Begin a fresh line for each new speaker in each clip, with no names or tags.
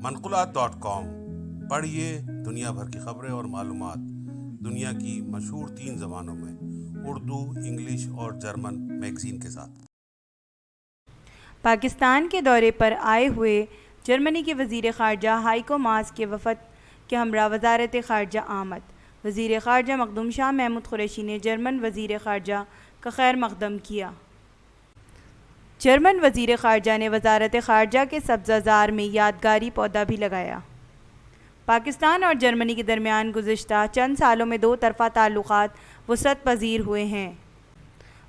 manqulat.com پڑھیے دنیا بھر کی خبریں اور معلومات دنیا کی مشہور 3 زبانوں میں، اردو، انگلش اور جرمن میگزین کے ساتھ۔
پاکستان کے دورے پر آئے ہوئے جرمنی کے وزیر خارجہ ہائیکو ماس کے وفد کے ہمراہ وزارت خارجہ آمد۔ وزیر خارجہ مخدوم شاہ محمود قریشی نے جرمن وزیر خارجہ کا خیر مقدم کیا۔ جرمن وزیر خارجہ نے وزارت خارجہ کے سبزہ زار میں یادگاری پودا بھی لگایا۔ پاکستان اور جرمنی کے درمیان گزشتہ چند سالوں میں 2 طرفہ تعلقات وسعت پذیر ہوئے ہیں۔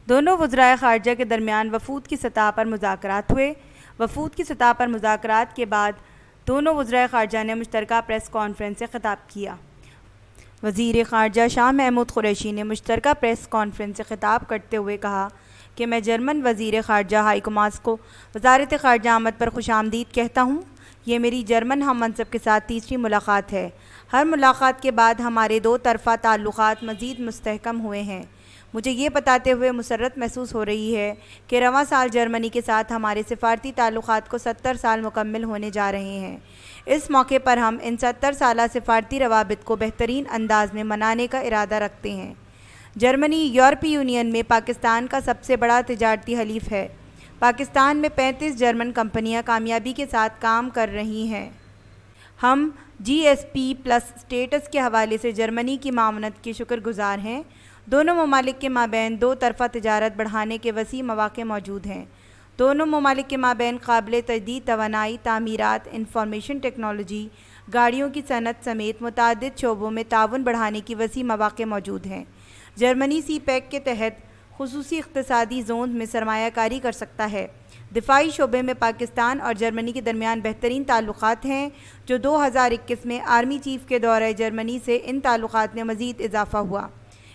دونوں وزرائے خارجہ کے درمیان وفود کی سطح پر مذاکرات ہوئے۔ وفود کی سطح پر مذاکرات کے بعد دونوں وزرائے خارجہ نے مشترکہ پریس کانفرنس سے خطاب کیا۔ وزیر خارجہ شاہ محمود قریشی نے مشترکہ پریس کانفرنس سے خطاب کرتے ہوئے کہا کہ میں جرمن وزیر خارجہ ہائیکو ماس کو وزارت خارجہ آمد پر خوش آمدید کہتا ہوں۔ یہ میری جرمن ہم منصب کے ساتھ تیسری ملاقات ہے۔ ہر ملاقات کے بعد ہمارے 2 طرفہ تعلقات مزید مستحکم ہوئے ہیں۔ مجھے یہ بتاتے ہوئے مسرت محسوس ہو رہی ہے کہ رواں سال جرمنی کے ساتھ ہمارے سفارتی تعلقات کو 70 سال مکمل ہونے جا رہے ہیں۔ اس موقع پر ہم ان 70 سالہ سفارتی روابط کو بہترین انداز میں منانے کا ارادہ رکھتے ہیں۔ جرمنی یورپی یونین میں پاکستان کا سب سے بڑا تجارتی حلیف ہے۔ پاکستان میں 35 جرمن کمپنیاں کامیابی کے ساتھ کام کر رہی ہیں۔ ہم GSP+ اسٹیٹس کے حوالے سے جرمنی کی معاونت کے شکر گزار ہیں۔ دونوں ممالک کے مابین 2 طرفہ تجارت بڑھانے کے وسیع مواقع موجود ہیں۔ دونوں ممالک کے مابین قابل تجدید توانائی، تعمیرات، انفارمیشن ٹیکنالوجی، گاڑیوں کی صنعت سمیت متعدد شعبوں میں تعاون بڑھانے کی وسیع مواقع موجود ہیں۔ جرمنی سی پیک کے تحت خصوصی اقتصادی زونز میں سرمایہ کاری کر سکتا ہے۔ دفاعی شعبے میں پاکستان اور جرمنی کے درمیان بہترین تعلقات ہیں، جو 2021 میں آرمی چیف کے دورہ جرمنی سے ان تعلقات میں مزید اضافہ ہوا۔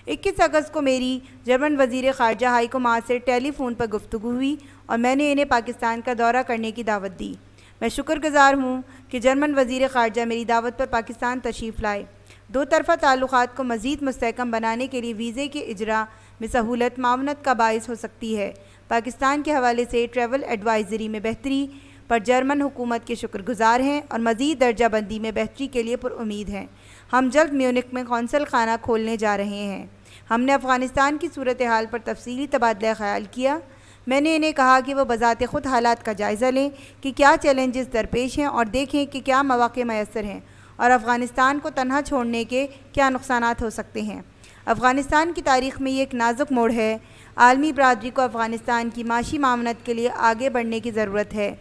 21 اگست کو میری جرمن وزیر خارجہ ہائیکو ماس سے ٹیلی فون پر گفتگو ہوئی اور میں نے انہیں پاکستان کا دورہ کرنے کی دعوت دی۔ میں شکر گزار ہوں کہ جرمن وزیر خارجہ میری دعوت پر پاکستان تشریف لائے۔ 2 طرفہ تعلقات کو مزید مستحکم بنانے کے لیے ویزے کے اجراء میں سہولت معاونت کا باعث ہو سکتی ہے۔ پاکستان کے حوالے سے ٹریول ایڈوائزری میں بہتری پر جرمن حکومت کے شکر گزار ہیں اور مزید درجہ بندی میں بہتری کے لیے پر امید ہیں۔ ہم جلد میونخ میں قونصل خانہ کھولنے جا رہے ہیں۔ ہم نے افغانستان کی صورتحال پر تفصیلی تبادلہ خیال کیا۔ میں نے انہیں کہا کہ وہ بذات خود حالات کا جائزہ لیں کہ کیا چیلنجز درپیش ہیں اور دیکھیں کہ کیا مواقع میسر ہیں اور افغانستان کو تنہا چھوڑنے کے کیا نقصانات ہو سکتے ہیں۔ افغانستان کی تاریخ میں یہ ایک نازک موڑ ہے۔ عالمی برادری کو افغانستان کی معاشی معاونت کے لیے آگے بڑھنے کی ضرورت ہے۔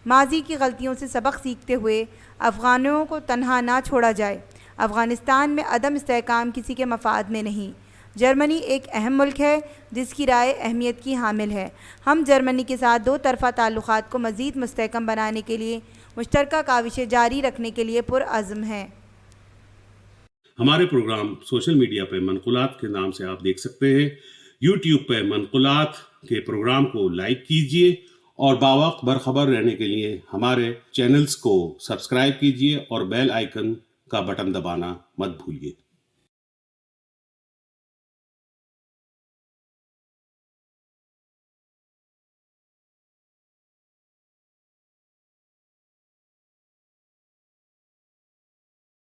ماضی کی غلطیوں سے سبق سیکھتے ہوئے افغانوں کو تنہا نہ چھوڑا جائے۔ افغانستان میں عدم استحکام کسی کے مفاد میں نہیں۔ جرمنی ایک اہم ملک ہے جس کی رائے اہمیت کی حامل ہے۔ ہم جرمنی کے ساتھ 2 طرفہ تعلقات کو مزید مستحکم بنانے کے لیے مشترکہ کاوشیں جاری رکھنے کے لیے پرعزم ہیں۔
ہمارے پروگرام سوشل میڈیا پہ منقولات کے نام سے آپ دیکھ سکتے ہیں۔ یوٹیوب پہ منقولات کے پروگرام کو لائک کیجئے اور باوقت برخبر رہنے کے لیے ہمارے چینلز کو سبسکرائب کیجئے اور بیل آئیکن کا بٹن دبانا مت بھولیے۔